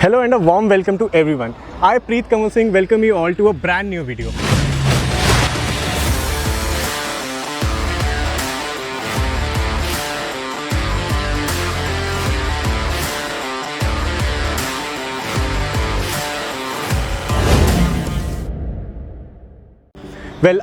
Hello and a warm welcome to everyone. I, Preet Kamal Singh, welcome you all to a brand new video.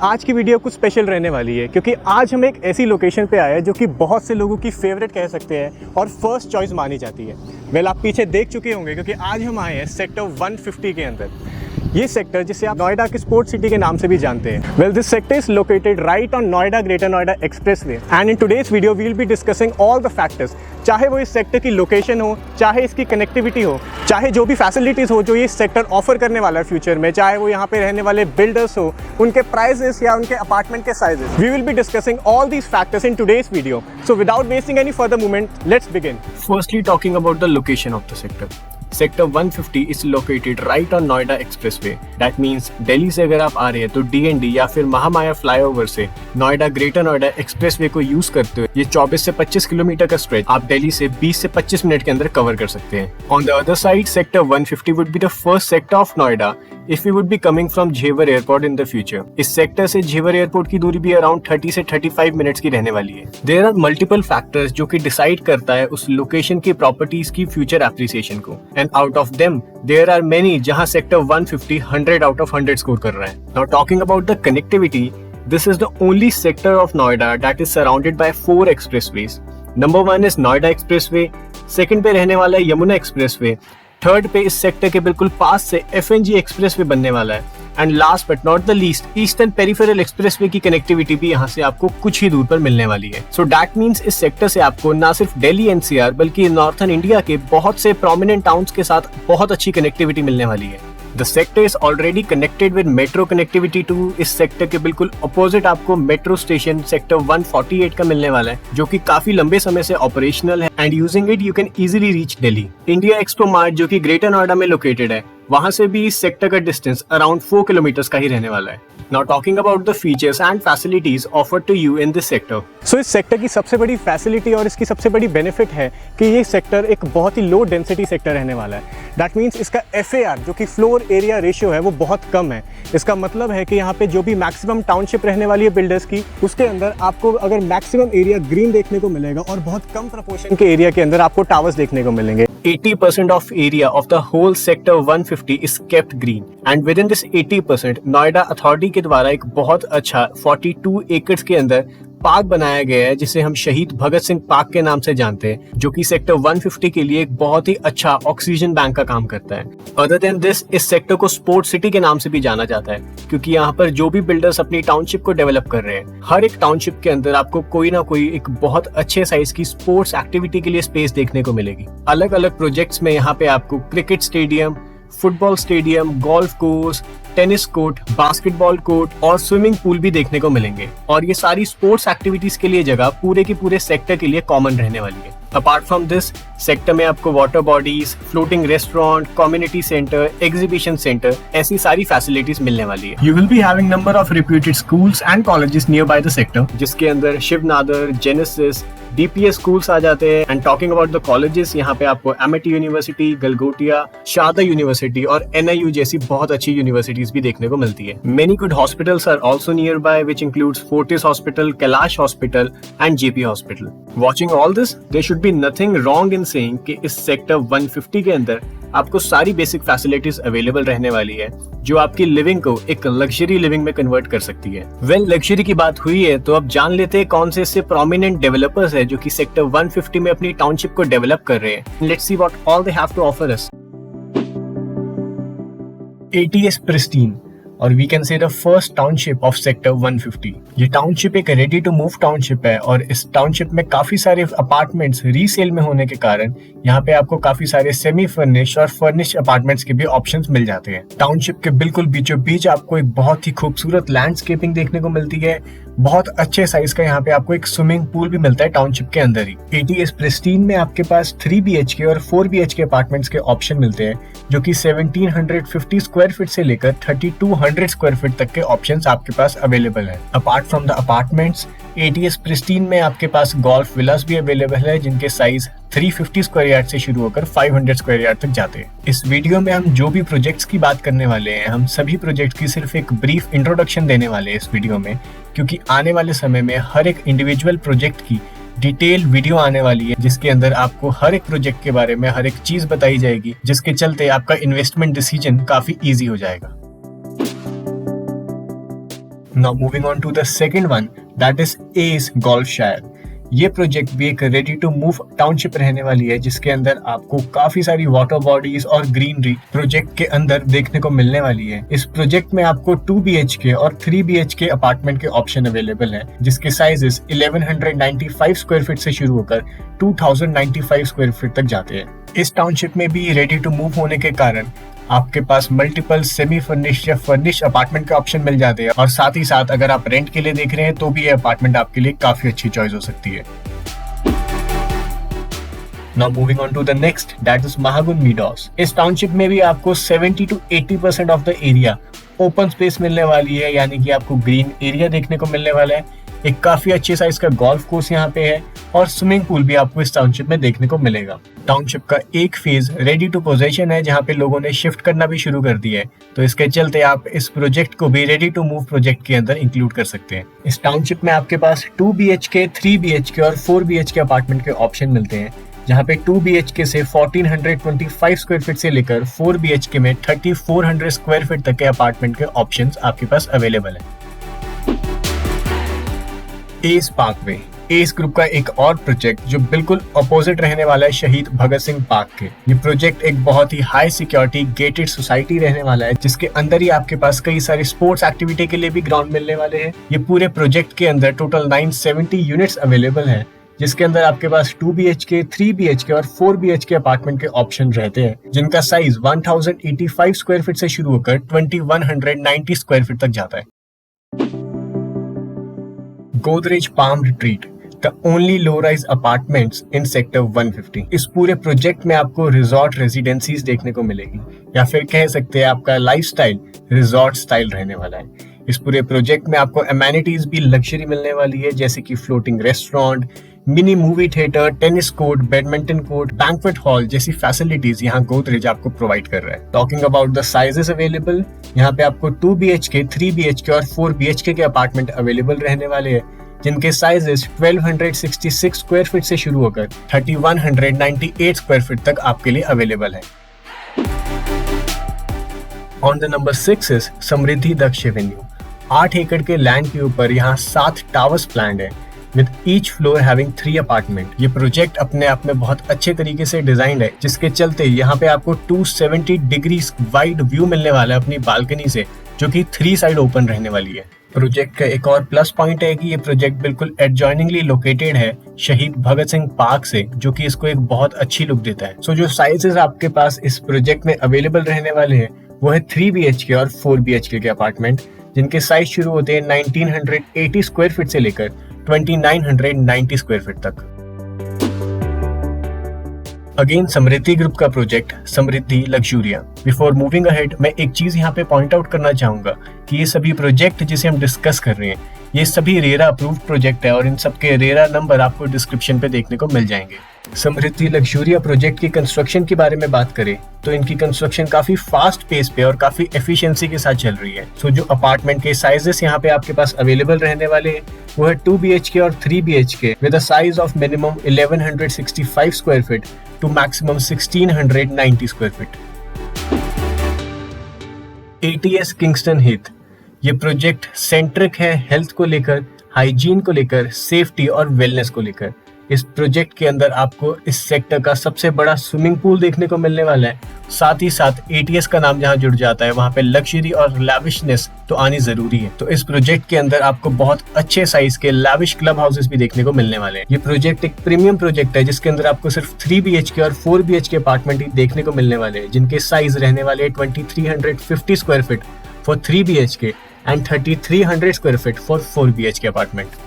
आज की video कुछ special रहने वाली है क्योंकि आज हम एक ऐसी लोकेशन पे आए हैं जो कि बहुत से लोगों की फेवरेट कह सकते हैं और फर्स्ट चॉइस मानी जाती है। आप पीछे देख चुके होंगे क्योंकि आज हम आए हैं सेक्टर 150 के अंदर। ये सेक्टर जिसे आप नोएडा की स्पोर्ट्स सिटी के नाम से भी जानते हैं। This sector is located right on Noida Greater Noida expressway and in today's video we will be discussing all the factors, चाहे वो इस सेक्टर की लोकेशन हो, चाहे इसकी कनेक्टिविटी हो, चाहे जो भी फैसिलिटीज़ हो जो ये सेक्टर ऑफर करने वाला है फ्यूचर में, चाहे वो यहाँ पे रहने वाले बिल्डर्स हो, उनके प्राइसेस या उनके अपार्टमेंट के sizes. We will be discussing all these factors in today's video. So without wasting any further moment, let's begin. Firstly, talking about the location of the sector. Sector 150 is located right on Noida Expressway. That means Delhi से अगर आप आ रहे हैं तो DND या फिर Mahamaya flyover से Noida Greater Noida expressway को यूज करते हुए ये 24 से 25 किलोमीटर का स्ट्रेच आप दिल्ली से 20 से 25 मिनट के अंदर कवर कर सकते हैं। On the other side, Sector 150 would be the first sector of Noida if we would be coming from Jewar Airport in the future. इस सेक्टर से जेवर एयरपोर्ट की दूरी भी अराउंड 30 से 35 मिनट्स की रहने वाली है। There are multiple factors जो कि डिसाइड करता है उस लोकेशन की प्रॉपर्टीज की फ्यूचर एप्रिसिएशन को, and out of them there are many जहां सेक्टर 150 100 आउट ऑफ 100 स्कोर कर रहा है। Now talking about the connectivity, this is the only sector of Noida that is surrounded by 4 expressways. Number 1 is Noida Expressway, second पे रहने वाला है Yamuna expressway, third पे इस सेक्टर के बिल्कुल पास से FNG एक्सप्रेसवे बनने वाला है, and last but not the least eastern peripheral expressway की कनेक्टिविटी भी यहाँ से आपको कुछ ही दूर पर मिलने वाली है। सो दैट मींस इस सेक्टर से आपको न सिर्फ दिल्ली NCR बल्कि नॉर्थन इंडिया के बहुत से प्रोमिनेंट टाउन्स के साथ बहुत अच्छी कनेक्टिविटी मिलने वाली है। The sector is already connected with metro connectivity to इस सेक्टर के बिल्कुल अपोजिट आपको मेट्रो स्टेशन सेक्टर 148 का मिलने वाला है जो कि काफी लंबे समय से ऑपरेशनल है, and using it you can easily reach Delhi. India expo mart जो कि ग्रेटर नोएडा में लोकेटेड है, वहां से भी इस सेक्टर का डिस्टेंस अराउंड 4 किलोमीटर्स का ही रहने वाला है। Now talking about the features and facilities offered to you in this sector. So इस सेक्टर की सबसे बड़ी फैसिलिटी और इसकी सबसे बड़ी बेनिफिट है कि ये सेक्टर एक बहुत ही लो डेंसिटी सेक्टर रहने वाला है। दैट मीन्स इसका FAR जो कि फ्लोर एरिया रेशियो है वो बहुत कम है। इसका मतलब है कि यहाँ पे जो भी मैक्सिमम टाउनशिप रहने वाली है बिल्डर्स की, उसके अंदर आपको अगर मैक्सिमम एरिया ग्रीन देखने को मिलेगा और बहुत कम प्रपोर्शन के एरिया के अंदर आपको टावर्स देखने को मिलेंगे। 80% of area of the whole sector 150 is kept green, and within this 80% Noida authority के द्वारा एक बहुत अच्छा 42 एकड़ के अंदर पार्क बनाया गया है जिसे हम शहीद भगत सिंह पार्क के नाम से जानते हैं, जो कि सेक्टर 150 के लिए एक बहुत ही अच्छा ऑक्सीजन बैंक का काम करता है। अदर देन दिस, इस सेक्टर को स्पोर्ट्स सिटी के नाम से भी जाना जाता है क्योंकि यहाँ पर जो भी बिल्डर्स अपनी टाउनशिप को डेवलप कर रहे हैं, हर एक टाउनशिप के अंदर आपको कोई ना कोई एक बहुत अच्छे साइज की स्पोर्ट्स एक्टिविटी के लिए स्पेस देखने को मिलेगी। अलग अलग प्रोजेक्ट्स में यहाँ पे आपको cricket stadium, football stadium, golf course, tennis court, basketball court और स्विमिंग पूल भी देखने को मिलेंगे, और ये सारी स्पोर्ट्स एक्टिविटीज के लिए जगह पूरे की पूरे सेक्टर के लिए कॉमन रहने वाली है। अपार्ट फ्रॉम दिस, सेक्टर में आपको water bodies, floating restaurant, community centre, exhibition centre, ऐसी सारी फैसिलिटीज मिलने वाली है। You will be having number of reputed schools and colleges near by the sector, जिसके अंदर Shiv Nadar, Genesis, DPS schools आ जाते हैं। And talking about the colleges, यहाँ पे आपको MIT university, Galgotia, Sharda university और NIU जैसी बहुत अच्छी यूनिवर्सिटीज भी देखने को मिलती है। Many good hospitals are also near by which includes Fortis hospital, Kailash hospital and JP hospital. Watching all this, there should be nothing wrong in saying कि इस सेक्टर 150 के अंदर आपको सारी बेसिक फैसिलिटीज अवेलेबल रहने वाली है जो आपकी लिविंग को एक लग्जरी लिविंग में कन्वर्ट कर सकती है। लग्जरी की बात हुई है तो अब जान लेते हैं कौन से ऐसे प्रोमिनेंट डेवलपर्स है जो कि सेक्टर 150 में अपनी टाउनशिप को डेवलप कर रहे हैं। Let's see what all they have to offer us. ATS Pristine, और we can say the first township of sector 150। ये टाउनशिप एक रेडी टू मूव टाउनशिप है और इस टाउनशिप में काफी सारे अपार्टमेंट्स रीसेल में होने के कारण यहाँ पे आपको काफी सारे सेमी फर्निश्ड और फर्निश्ड अपार्टमेंट्स के भी ऑप्शंस मिल जाते हैं। टाउनशिप के बिल्कुल बीचों बीच आपको एक बहुत ही खूबसूरत लैंडस्केपिंग देखने को मिलती है। बहुत अच्छे साइज का यहाँ पे आपको एक स्विमिंग पूल भी मिलता है टाउनशिप के अंदर ही। ATS Pristine में आपके पास 3 BHK और 4 BHK अपार्टमेंट्स के ऑप्शन मिलते हैं जो कि 1750 स्क्वायर फीट से लेकर 3200 स्क्वायर फीट तक के ऑप्शंस आपके पास अवेलेबल है। Apart from the apartments, ATS pristine में आपके पास गोल्फ विलास भी अवेलेबल है जिनके साइज 350 स्क्वायर यार्ड से शुरू होकर 500 स्क्वायर यार्ड तक जाते हैं। इस वीडियो में हम जो भी प्रोजेक्ट्स की बात करने वाले हैं, हम सभी प्रोजेक्ट्स की सिर्फ एक ब्रीफ इंट्रोडक्शन देने वाले हैं इस वीडियो में, क्योंकि आने वाले समय में हर एक इंडिविजुअल प्रोजेक्ट की डिटेल वीडियो आने वाली है जिसके अंदर आपको हर एक प्रोजेक्ट के बारे में हर एक चीज बताई जाएगी, जिसके चलते आपका इन्वेस्टमेंट डिसीजन काफी इजी हो जाएगा। Now moving on to the second one, that is Ace Golfshire। ये प्रोजेक्ट भी एक रेडी टू मूव टाउनशिप रहने वाली है जिसके अंदर आपको काफी सारी वाटर बॉडीज और ग्रीनरी प्रोजेक्ट के अंदर देखने को मिलने वाली है। इस प्रोजेक्ट में आपको 2 BHK और 3 BHK अपार्टमेंट के ऑप्शन अवेलेबल है जिसके साइजेस 1195 स्क्वायर फीट से शुरू होकर 2095 स्क्वायर फीट तक जाते हैं। इस टाउनशिप में भी रेडी टू मूव होने के कारण आपके पास मल्टीपल सेमी फर्निश्ड या फर्निश्ड अपार्टमेंट के ऑप्शन मिल जाते हैं, और साथ ही साथ अगर आप रेंट के लिए देख रहे हैं तो भी ये अपार्टमेंट आपके लिए काफी अच्छी चॉइस हो सकती है। Now moving on to the next, that is Mahagun Meadows। इस टाउनशिप में भी आपको 70 to 80% of the area open space मिलने वाली है, यानी कि आपको ग्रीन एरिया देखने को मिलने वाला है। एक काफी अच्छे साइज का गोल्फ कोर्स यहाँ पे है और स्विमिंग पूल भी आपको इस टाउनशिप में देखने को मिलेगा। टाउनशिप का एक फेज रेडी टू पोजेशन है जहाँ पे लोगों ने शिफ्ट करना भी शुरू कर दिया है, तो इसके चलते आप इस प्रोजेक्ट को भी रेडी टू मूव प्रोजेक्ट के अंदर इंक्लूड कर सकते हैं। इस टाउनशिप में आपके पास 2 BHK, 3 BHK और 4 BHK अपार्टमेंट के ऑप्शन मिलते हैं, जहाँ पे 2 BHK से 1425 स्क्वायर फीट से लेकर 4 BHK में 3400 स्क्वायर फीट तक के अपार्टमेंट के ऑप्शंस आपके पास अवेलेबल है। एस पार्कवे, एस ग्रुप का एक और प्रोजेक्ट जो बिल्कुल अपोजिट रहने वाला है शहीद भगत सिंह पार्क के। ये प्रोजेक्ट एक बहुत ही हाई सिक्योरिटी गेटेड सोसाइटी रहने वाला है जिसके अंदर ही आपके पास कई सारे स्पोर्ट्स एक्टिविटी के लिए भी ग्राउंड मिलने वाले हैं। ये पूरे प्रोजेक्ट के अंदर टोटल 970 यूनिट्स अवेलेबल है जिसके अंदर आपके पास 2 BHK, 3 BHK और 4 BHK अपार्टमेंट के ऑप्शन रहते हैं, जिनका साइज 1085 स्क्वायर फीट से शुरू होकर 2190 स्क्वायर फीट तक जाता है। Godrej Palm Retreat, the only low-rise apartments in Sector 150। इस पूरे प्रोजेक्ट में आपको रिजॉर्ट रेजिडेंसीज देखने को मिलेगी, या फिर कह सकते हैं आपका लाइफस्टाइल रिजॉर्ट स्टाइल रहने वाला है। इस पूरे प्रोजेक्ट में आपको एमेनिटीज भी लग्जरी मिलने वाली है, जैसे कि floating restaurant, mini movie theatre, tennis court, badminton court, banquet hall जैसी फैसिलिटीज यहाँ गोदरेज आपको प्रोवाइड कर रहा है। Talking about the sizes available, यहाँ पे आपको 2 BHK, 3 BHK और 4 BHK के अपार्टमेंट अवेलेबल रहने वाले हैं, जिनके साइजेस 1266 स्क्वायर फीट से शुरू होकर 3198 स्क्वायर फीट तक आपके लिए अवेलेबल है। On the number 6 is Samriddhi Daksh Avenue. 8 एकड़ के लैंड के ऊपर यहाँ 7 टावर्स प्लान्ड है with each floor having 3 apartment. ये प्रोजेक्ट अपने आप में बहुत अच्छे तरीके से डिजाइंड है, जिसके चलते यहाँ पे आपको 270 डिग्री वाइड व्यू मिलने वाला है अपनी बालकनी से, जो कि 3 साइड ओपन रहने वाली है। प्रोजेक्ट का एक और प्लस पॉइंट है कि ये प्रोजेक्ट बिल्कुल एडजॉइनिंगली लोकेटेड है शहीद भगत सिंह पार्क से, जो कि इसको एक बहुत अच्छी लुक देता है। सो जो साइजेस आपके पास इस प्रोजेक्ट में अवेलेबल रहने वाले हैं वो है 3 BHK और 4 BHK के अपार्टमेंट, जिनके साइज शुरू होते हैं 1980 स्क्वायर फीट से लेकर 2990 स्क्वायर फीट तक। अगेन समृद्धि ग्रुप का प्रोजेक्ट समृद्धि लग्जूरिया। बिफोर मूविंग अहेड, मैं एक चीज यहाँ पे पॉइंट आउट करना चाहूंगा कि ये सभी प्रोजेक्ट जिसे हम डिस्कस कर रहे हैं ये सभी रेरा अप्रूव्ड प्रोजेक्ट है, और इन सबके रेरा नंबर आपको डिस्क्रिप्शन पे देखने को मिल जाएंगे। समृद्धि लग्जूरिया प्रोजेक्ट की कंस्ट्रक्शन के बारे में बात करें तो इनकी कंस्ट्रक्शन काफी फास्ट पेस पे और काफी एफिशिएंसी के साथ चल रही है। सो जो अपार्टमेंट के साइजेस यहाँ पे आपके पास अवेलेबल रहने वाले हैं वो है 2 BHK और 3 BHK with a size of minimum 1165 square feet to maximum 1690 square feet. ATS Kingston Heath, ये प्रोजेक्ट सेंट्रिक है हेल्थ को लेकर, हाइजीन को लेकर, सेफ्टी और वेलनेस को लेकर। इस प्रोजेक्ट के अंदर आपको इस सेक्टर का सबसे बड़ा स्विमिंग पूल देखने को मिलने वाला है। साथ ही साथ ATS का नाम जहाँ जुड़ जाता है वहाँ पे लग्जरी और लैविशनेस तो आनी जरूरी है। तो इस प्रोजेक्ट के अंदर आपको बहुत अच्छे साइज के लैविश क्लब हाउसेस भी देखने को मिलने वाले हैं। ये प्रोजेक्ट एक प्रीमियम प्रोजेक्ट है जिसके अंदर आपको सिर्फ 3 BHK और 4 BHK अपार्टमेंट ही देखने को मिलने वाले हैं, जिनके साइज रहने वाले 2350 square feet for 3 BHK and 3300 square feet for 4 BHK apartment.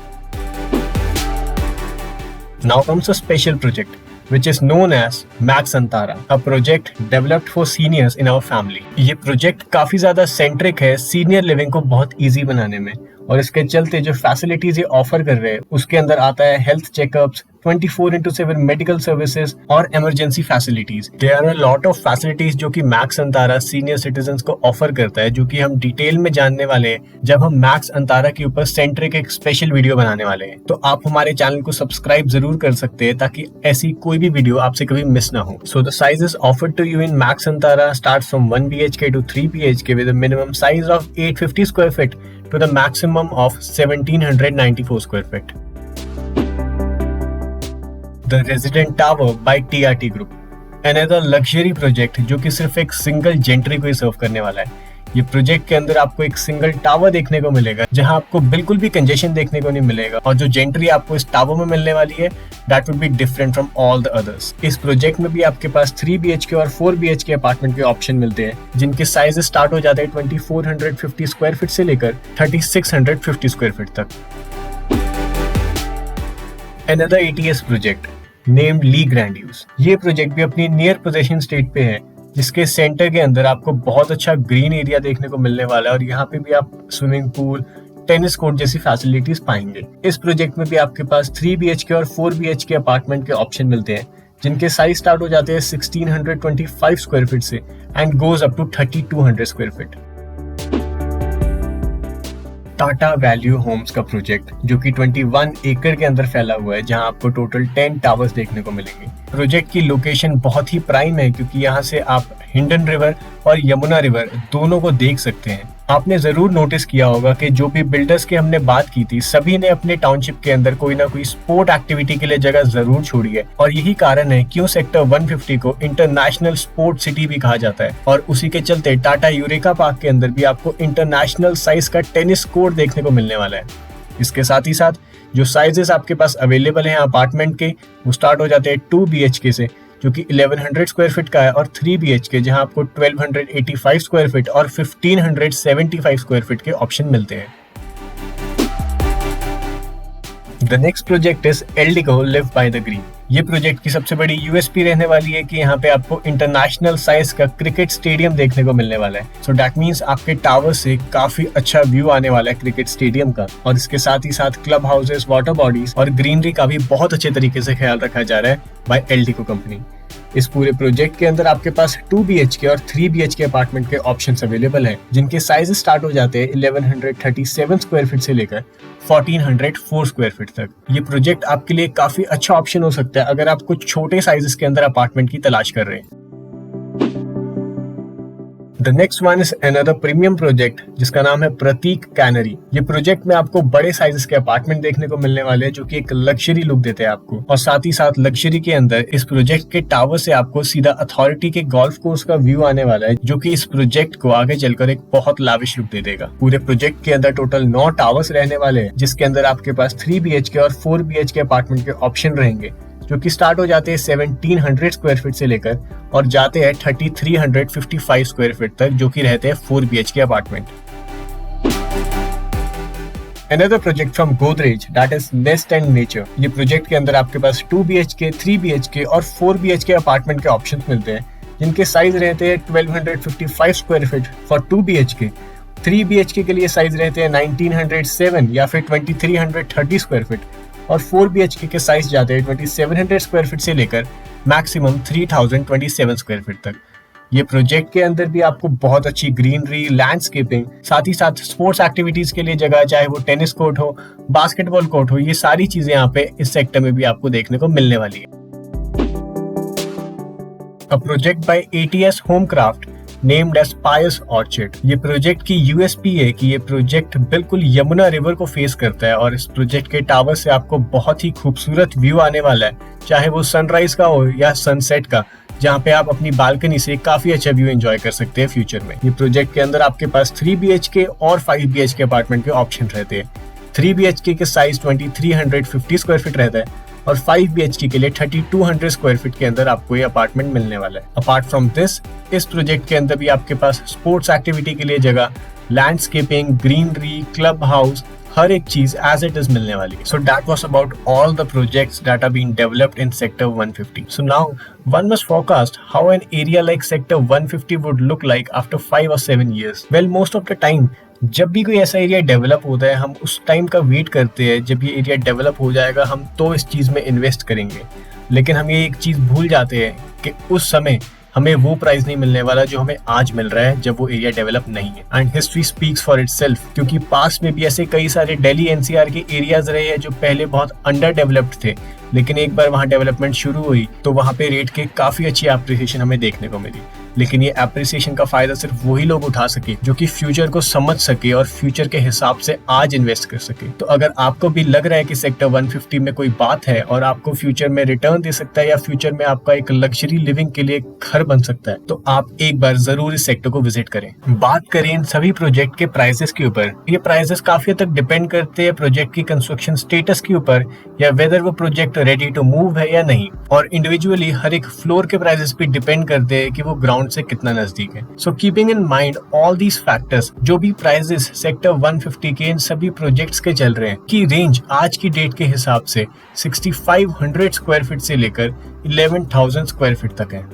Now comes a special project which is known as Max Antara, a project developed for seniors in our family. ये project काफी ज्यादा centric है senior living को बहुत easy बनाने में, और इसके चलते जो फैसिलिटीज ये ऑफर कर रहे हैं उसके अंदर आता है हेल्थ चेकअप्स, 24/7 मेडिकल सर्विसेज और emergency facilities. There are a lot of facilities जो कि मैक्स अंतारा सीनियर सिटीजन्स को ऑफर करता है, जो कि हम डिटेल में जानने वाले हैं जब हम मैक्स अंतारा के ऊपर सेंट्रिक एक स्पेशल वीडियो बनाने वाले हैं। तो आप हमारे चैनल को सब्सक्राइब जरूर कर सकते हैं ताकि ऐसी कोई भी वीडियो आपसे कभी मिस ना हो। So the sizes offered to you in Max Antara start from 1 BHK to 3 BHK with a minimum size of 850 square feet to the maximum of 1794 square feet. The Resident Tower by TRT Group, another luxury project जो कि सिर्फ एक single gentry को ही सर्व करने वाला है। ये project के अंदर आपको एक सिंगल टावर देखने को मिलेगा जहां आपको बिल्कुल भी कंजेशन देखने को नहीं मिलेगा, और जो जेंट्री आपको इस टावर में मिलने वाली है that will be different from all the others. इस प्रोजेक्ट में भी आपके पास 3 BHK और 4 BHK अपार्टमेंट के ऑप्शन मिलते हैं, जिनके साइज स्टार्ट हो जाते हैं 2450 स्क्वायर फीट से लेकर 3650 स्क्वायर फीट तक। Another ATS प्रोजेक्ट नेम्ड ली ग्रैंड्यूज। ये प्रोजेक्ट भी अपनी नियर पोजीशन स्टेट पे है, जिसके सेंटर के अंदर आपको बहुत अच्छा ग्रीन एरिया देखने को मिलने वाला है और यहाँ पे भी आप स्विमिंग पूल, टेनिस कोर्ट जैसी फैसिलिटीज पाएंगे। इस प्रोजेक्ट में भी आपके पास 3 BHK और 4 BHK अपार्टमेंट के ऑप्शन मिलते हैं, जिनके साइज स्टार्ट हो जाते हैं 1625 स्क्वायर फीट से and goes up to 3200 square feet. Tata Value Homes का प्रोजेक्ट जो कि 21 एकड़ के अंदर फैला हुआ है, जहां आपको टोटल 10 टावर्स देखने को मिलेंगे। प्रोजेक्ट की लोकेशन बहुत ही प्राइम है क्योंकि यहाँ से आप हिंडन रिवर और यमुना रिवर दोनों को देख सकते हैं। आपने जरूर नोटिस किया होगा कि जो भी बिल्डर्स की हमने बात की थी, सभी ने अपने टाउनशिप के अंदर कोई ना कोई स्पोर्ट एक्टिविटी के लिए जगह जरूर छोड़ी है, और यही कारण है क्यों सेक्टर 150 को इंटरनेशनल स्पोर्ट सिटी भी कहा जाता है। और उसी के चलते टाटा यूरेका पार्क के अंदर भी आपको इंटरनेशनल साइज का टेनिस कोर्ट देखने को मिलने वाला है। इसके साथ ही साथ जो साइजेस आपके पास अवेलेबल हैं अपार्टमेंट के, वो स्टार्ट हो जाते हैं 2 BHK से, जो कि 1100 स्क्वायर फीट का है, और 3 BHK जहां आपको 1285 स्क्वायर फीट और 1575 स्क्वायर फीट के ऑप्शन मिलते हैं। The next project is Eldeco live by the green. ये प्रोजेक्ट की सबसे बड़ी यूएसपी रहने वाली है कि यहाँ पे आपको इंटरनेशनल साइज का क्रिकेट स्टेडियम देखने को मिलने वाला है। सो दैट मीन्स आपके टावर से काफी अच्छा व्यू आने वाला है क्रिकेट स्टेडियम का, और इसके साथ ही साथ क्लब हाउसेस, वाटर बॉडीज और ग्रीनरी का भी बहुत अच्छे तरीके से ख्याल रखा जा रहा है बाय एल्डिको कंपनी। इस पूरे प्रोजेक्ट के अंदर आपके पास 2 BHK और 3 BHK अपार्टमेंट के ऑप्शंस अवेलेबल हैं, जिनके साइज स्टार्ट हो जाते हैं 1137 स्क्वायर फीट से लेकर 1404 स्क्वायर फीट तक। ये प्रोजेक्ट आपके लिए काफी अच्छा ऑप्शन हो सकता है अगर आप कुछ छोटे साइजेस के अंदर अपार्टमेंट की तलाश कर रहे हैं। The next one is another premium project जिसका नाम है प्रतीक कैनरी। ये प्रोजेक्ट में आपको बड़े साइजेस के अपार्टमेंट देखने को मिलने वाले हैं, जो कि एक लग्जरी लुक देते हैं आपको, और साथ ही साथ लग्जरी के अंदर इस प्रोजेक्ट के टावर से आपको सीधा अथॉरिटी के गोल्फ कोर्स का व्यू आने वाला है, जो कि इस प्रोजेक्ट को आगे चलकर एक बहुत लाविश लुक दे देगा। पूरे प्रोजेक्ट के अंदर टोटल 9 टावर्स रहने वाले हैं, जिसके अंदर आपके पास 3 BHK और 4 BHK अपार्टमेंट के ऑप्शन रहेंगे, जो कि स्टार्ट हो जाते हैं 1700 स्क्वायर फीट से लेकर और जाते हैं 3355 स्क्वायर फीट तक, जो कि रहते हैं 4 BHK apartment. Another project from Godrej that is Nest and Nature। ये प्रोजेक्ट के अंदर आपके पास 2 BHK, 3 BHK और 4 BHK अपार्टमेंट के ऑप्शंस मिलते हैं, जिनके साइज रहते हैं 1255 square feet for 2 BHK। 3 BHK के लिए साइज रहते हैं 1907 या फिर 2330 स्क्वायर फीट, और 4 BHK के साइज जाते हैं 2700 स्क्वायर फीट से लेकर मैक्सिमम 3027 स्क्वायर फीट तक। ये प्रोजेक्ट के अंदर भी आपको बहुत अच्छी ग्रीनरी, लैंडस्केपिंग, साथ ही साथ स्पोर्ट्स एक्टिविटीज के लिए जगह, चाहे वो टेनिस कोर्ट हो, बास्केटबॉल कोर्ट हो, ये सारी चीजें यहाँ पे इस सेक्टर में भी आपको देखने को मिलने वाली है। A project by ATS Homecraft named as Pious Orchid. ये प्रोजेक्ट की यूएसपी है कि ये प्रोजेक्ट बिल्कुल यमुना रिवर को फेस करता है, और इस प्रोजेक्ट के टावर से आपको बहुत ही खूबसूरत व्यू आने वाला है, चाहे वो सनराइज का हो या सनसेट का, जहाँ पे आप अपनी बालकनी से काफी अच्छा व्यू एंजॉय कर सकते हैं फ्यूचर में। ये प्रोजेक्ट के अंदर आपके पास 3 BHK और 5 BHK अपार्टमेंट के ऑप्शन रहते हैं। 3 BHK के साइज 2350 स्क्वायर फीट रहता है, और 5 BHK के लिए 3200 स्क्वायर फीट के अंदर आपको ये अपार्टमेंट मिलने वाला है। अपार्ट फ्रॉम दिस, इस प्रोजेक्ट के अंदर भी आपके पास स्पोर्ट्स एक्टिविटी के लिए जगह, लैंडस्केपिंग, ग्रीनरी, क्लब हाउस, हर एक चीज एज इट इज मिलने वाली है। So that was about all the projects that are being developed in sector 150. So now one must forecast how an area like sector 150 would look like after 5 or 7 years. Well, most of the time जब भी कोई ऐसा area develop होता है हम उस time का wait करते हैं जब ये एरिया डेवलप हो जाएगा हम तो इस चीज़ में इन्वेस्ट करेंगे, लेकिन हम ये एक चीज़ भूल जाते हैं कि उस समय हमें वो प्राइस नहीं मिलने वाला जो हमें आज मिल रहा है जब वो एरिया डेवलप नहीं है। And history speaks for itself, क्योंकि पास में भी ऐसे कई सारे दिल्ली एनसीआर के एरियाज रहे हैं जो पहले बहुत अंडर डेवलप्ड थे, लेकिन एक बार वहाँ डेवलपमेंट शुरू हुई तो वहाँ पे रेट के काफ़ी अच्छी एप्रिसिएशन हमें देखने को मिली। लेकिन ये एप्रिसिएशन का फायदा सिर्फ वही लोग उठा सके जो कि फ्यूचर को समझ सके और फ्यूचर के हिसाब से आज इन्वेस्ट कर सके। तो अगर आपको भी लग रहा है कि सेक्टर 150 में कोई बात है और आपको फ्यूचर में रिटर्न दे सकता है या फ्यूचर में आपका एक लग्जरी लिविंग के लिए घर बन सकता है, तो आप एक बार जरूर इस सेक्टर को विजिट करें। बात करें इन सभी प्रोजेक्ट के प्राइसेस के ऊपर, ये प्राइसेस काफी हद तक डिपेंड करते हैं प्रोजेक्ट की कंस्ट्रक्शन स्टेटस के ऊपर या वेदर वो प्रोजेक्ट रेडी टू मूव है या नहीं, और इंडिविजुअली हर एक फ्लोर के प्राइसेस भी डिपेंड करते हैं कि वो ग्राउंड से कितना नजदीक है। So keeping in mind all these factors, जो भी प्राइसेस सेक्टर 150 के इन सभी प्रोजेक्ट्स के चल रहे हैं की रेंज आज की डेट के हिसाब से 6500 स्क्वायर फीट से लेकर 11,000 स्क्वायर फीट तक है।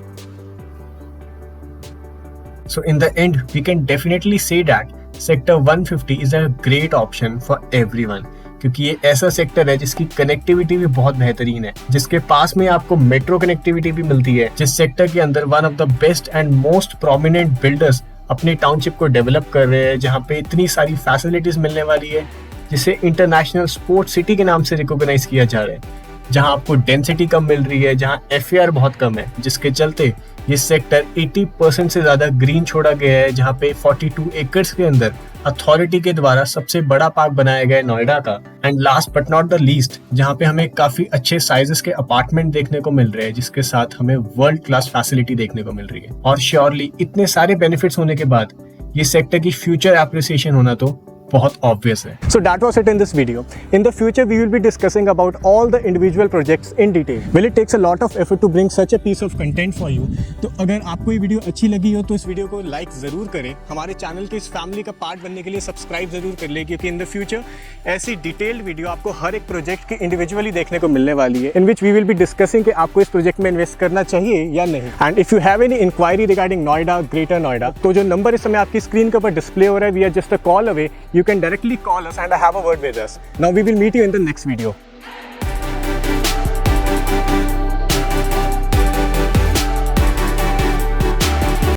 So in the end, we can definitely say that Sector 150 is a great option for everyone, क्योंकि ये ऐसा सेक्टर है जिसकी कनेक्टिविटी भी बहुत बेहतरीन है, जिसके पास में आपको मेट्रो कनेक्टिविटी भी मिलती है, जिस सेक्टर के अंदर one of the best and most prominent builders अपने टाउनशिप को डेवलप कर रहे हैं, जहाँ पे इतनी सारी फैसिलिटीज मिलने वाली है जिसे इंटरनेशनल स्पोर्ट्स सिटी के नाम से रिकॉग्नाइज किया जा रहा है, जहां आपको डेंसिटी कम मिल रही है, जहां FAR बहुत कम है, जिसके चलते ये सेक्टर 80% से ज्यादा ग्रीन छोड़ा गया है, जहां पे 42 एकर्स के अंदर अथॉरिटी के द्वारा सबसे बड़ा पार्क बनाया गया है नोएडा का। And last but not the least, जहां पे हमें काफी अच्छे साइजेस के अपार्टमेंट देखने को मिल रहे हैं, जिसके साथ हमें वर्ल्ड क्लास फैसिलिटी देखने को मिल रही है। और श्योरली इतने सारे बेनिफिट्स होने के बाद ये सेक्टर की फ्यूचर एप्रिसिएशन होना तो बहुत ऑब्वियस है। So that was it in this video. In the future, we will be discussing about all the individual projects in detail. Well, it takes a lot of effort to bring such a piece of content for you. तो अगर आपको ये video अच्छी लगी हो तो इस video को लाइक ज़रूर करें, हमारे चैनल के इस फैमिली का पार्ट बनने के लिए सब्सक्राइब ज़रूर कर लें, क्योंकि इन द फ्यूचर ऐसी डिटेल्ड वीडियो आपको हर एक प्रोजेक्ट की इंडिविजुअली देखने को मिलने वाली है, in which we will be discussing कि आपको इस प्रोजेक्ट में इन्वेस्ट करना चाहिए या नहीं। And if you have any enquiry regarding Noida, Greater Noida, तो जो नंबर इस समय आपकी स्क्रीन के ऊपर डिस्प्ले हो रहा है, we are just a call away, you can directly call us and have a word with us. Now we will meet you in the next video.